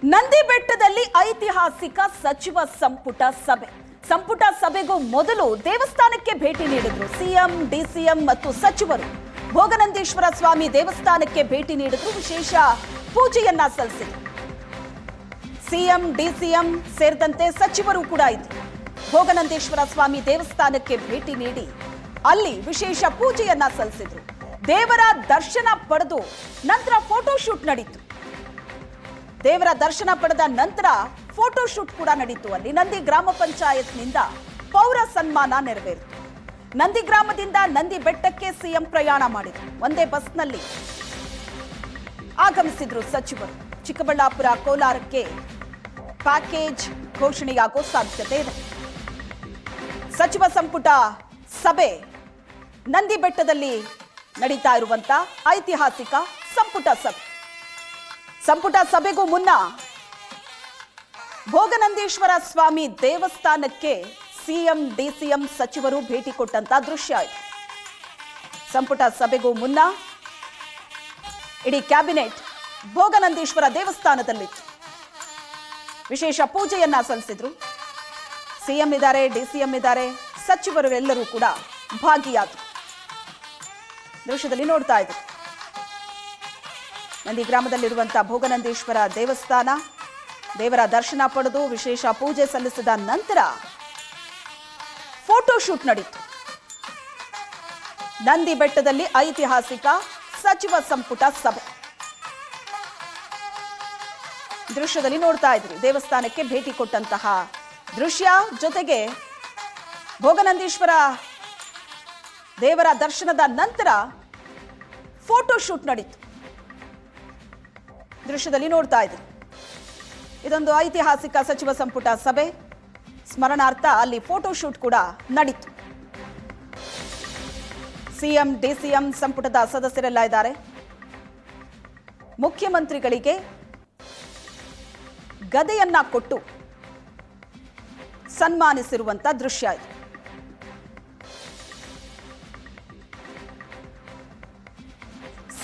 ನಂದಿ ಬೆಟ್ಟದಲ್ಲಿ ಐತಿಹಾಸಿಕ ಸಚಿವ ಸಂಪುಟ ಸಭೆಗೂ ಮೊದಲು ದೇವಸ್ಥಾನಕ್ಕೆ ಭೇಟಿ ನೀಡಿದ್ರು ಸಿಎಂ, ಡಿಸಿಎಂ ಮತ್ತು ಸಚಿವರು. ಭೋಗನಂದೀಶ್ವರ ಸ್ವಾಮಿ ದೇವಸ್ಥಾನಕ್ಕೆ ಭೇಟಿ ನೀಡಿದ್ರು, ವಿಶೇಷ ಪೂಜೆಯನ್ನ ಸಲ್ಲಿಸಿದ್ರು. ಸಿಎಂ, ಡಿಸಿಎಂ ಸೇರಿದಂತೆ ಸಚಿವರು ಕೂಡ ಇದ್ರು. ಭೋಗನಂದೀಶ್ವರ ಸ್ವಾಮಿ ದೇವಸ್ಥಾನಕ್ಕೆ ಭೇಟಿ ನೀಡಿ ಅಲ್ಲಿ ವಿಶೇಷ ಪೂಜೆಯನ್ನ ಸಲ್ಲಿಸಿದ್ರು. ದೇವರ ದರ್ಶನ ಪಡೆದು ನಂತರ ಫೋಟೋಶೂಟ್ ನಡೆಯಿತು. ದೇವರ ದರ್ಶನ ಪಡೆದ ನಂತರ ಫೋಟೋಶೂಟ್ ಕೂಡ ನಡೆಯಿತು. ಅಲ್ಲಿ ನಂದಿ ಗ್ರಾಮ ಪಂಚಾಯತ್ನಿಂದ ಪೌರ ಸನ್ಮಾನ ನೆರವೇರಿತು. ನಂದಿ ಗ್ರಾಮದಿಂದ ನಂದಿ ಬೆಟ್ಟಕ್ಕೆ ಸಿಎಂ ಪ್ರಯಾಣ ಮಾಡಿದ್ರು. ಒಂದೇ ಬಸ್ನಲ್ಲಿ ಆಗಮಿಸಿದ್ರು ಸಚಿವರು. ಚಿಕ್ಕಬಳ್ಳಾಪುರ, ಕೋಲಾರಕ್ಕೆ ಪ್ಯಾಕೇಜ್ ಘೋಷಣೆಯಾಗೋ ಸಾಧ್ಯತೆ ಇದೆ. ಸಚಿವ ಸಂಪುಟ ಸಭೆ ನಂದಿ ಬೆಟ್ಟದಲ್ಲಿ ನಡೀತಾ ಇರುವಂತ ಐತಿಹಾಸಿಕ ಸಂಪುಟ ಸಭೆಗೂ ಮುನ್ನ ಭೋಗನಂದೀಶ್ವರ ಸ್ವಾಮಿ ದೇವಸ್ಥಾನಕ್ಕೆ ಸಿಎಂ, ಡಿಸಿಎಂ ಸಚಿವರು ಭೇಟಿ ಕೊಟ್ಟಂತ ದೃಶ್ಯ ಇದೆ. ಸಂಪುಟ ಸಭೆಗೂ ಮುನ್ನ ಇಡೀ ಕ್ಯಾಬಿನೆಟ್ ಭೋಗನಂದೀಶ್ವರ ದೇವಸ್ಥಾನದಲ್ಲಿತ್ತು. ವಿಶೇಷ ಪೂಜೆಯನ್ನ ಸಲ್ಲಿಸಿದ್ರು. ಸಿಎಂ ಇದ್ದಾರೆ, ಡಿಸಿಎಂ ಇದ್ದಾರೆ, ಸಚಿವರು ಎಲ್ಲರೂ ಕೂಡ ಭಾಗಿಯಾದರು. ದೃಶ್ಯದಲ್ಲಿ ನೋಡ್ತಾ ಇದ್ರು. ನಂದಿ ಗ್ರಾಮದಲ್ಲಿರುವಂತಹ ಭೋಗನಂದೀಶ್ವರ ದೇವಸ್ಥಾನ, ದೇವರ ದರ್ಶನ ಪಡೆದು ವಿಶೇಷ ಪೂಜೆ ಸಲ್ಲಿಸಿದ ನಂತರ ಫೋಟೋಶೂಟ್ ನಡೆಯಿತು. ನಂದಿ ಬೆಟ್ಟದಲ್ಲಿ ಐತಿಹಾಸಿಕ ಸಚಿವ ಸಂಪುಟ ಸಭೆ ದೃಶ್ಯದಲ್ಲಿ ನೋಡ್ತಾ ಇದ್ರಿ. ದೇವಸ್ಥಾನಕ್ಕೆ ಭೇಟಿ ಕೊಟ್ಟಂತಹ ದೃಶ್ಯ, ಜೊತೆಗೆ ಭೋಗನಂದೀಶ್ವರ ದೇವರ ದರ್ಶನದ ನಂತರ ಫೋಟೋಶೂಟ್ ನಡೆಯಿತು. ದೃಶ್ಯದಲ್ಲಿ ನೋಡ್ತಾ ಇದ್ರಿ. ಇದೊಂದು ಐತಿಹಾಸಿಕ ಸಚಿವ ಸಂಪುಟ ಸಭೆ ಸ್ಮರಣಾರ್ಥ ಅಲ್ಲಿ ಫೋಟೋಶೂಟ್ ಕೂಡ ನಡೆಯಿತು. ಸಿಎಂ, ಡಿಸಿಎಂ ಸಂಪುಟದ ಸದಸ್ಯರೆಲ್ಲ ಇದ್ದಾರೆ. ಮುಖ್ಯಮಂತ್ರಿಗಳಿಗೆ ಗದೆಯನ್ನ ಕೊಟ್ಟು ಸನ್ಮಾನಿಸಿರುವಂತ ದೃಶ್ಯ ಇದು.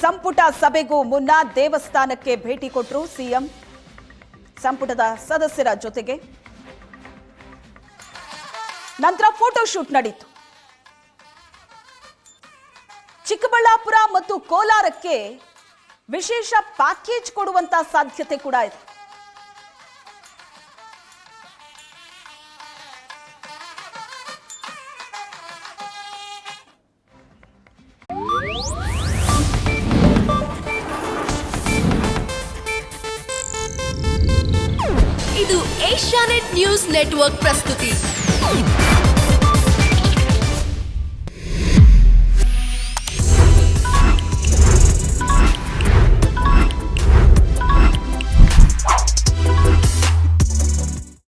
ಸಂಪುಟ ಸಭೆಗೂ ಮುನ್ನ ದೇವಸ್ಥಾನಕ್ಕೆ ಭೇಟಿ ಕೊಟ್ಟರು ಸಿಎಂ ಸಂಪುಟದ ಸದಸ್ಯರ ಜೊತೆಗೆ. ನಂತರ ಫೋಟೋಶೂಟ್ ನಡೆಯಿತು. ಚಿಕ್ಕಬಳ್ಳಾಪುರ ಮತ್ತು ಕೋಲಾರಕ್ಕೆ ವಿಶೇಷ ಪ್ಯಾಕೇಜ್ ಕೊಡುವಂತ ಸಾಧ್ಯತೆ ಕೂಡ ಇದೆ. ಇದು ಏಷ್ಯಾನೆಟ್ ನ್ಯೂಸ್ ನೆಟ್ವರ್ಕ್ ಪ್ರಸ್ತುತಿ.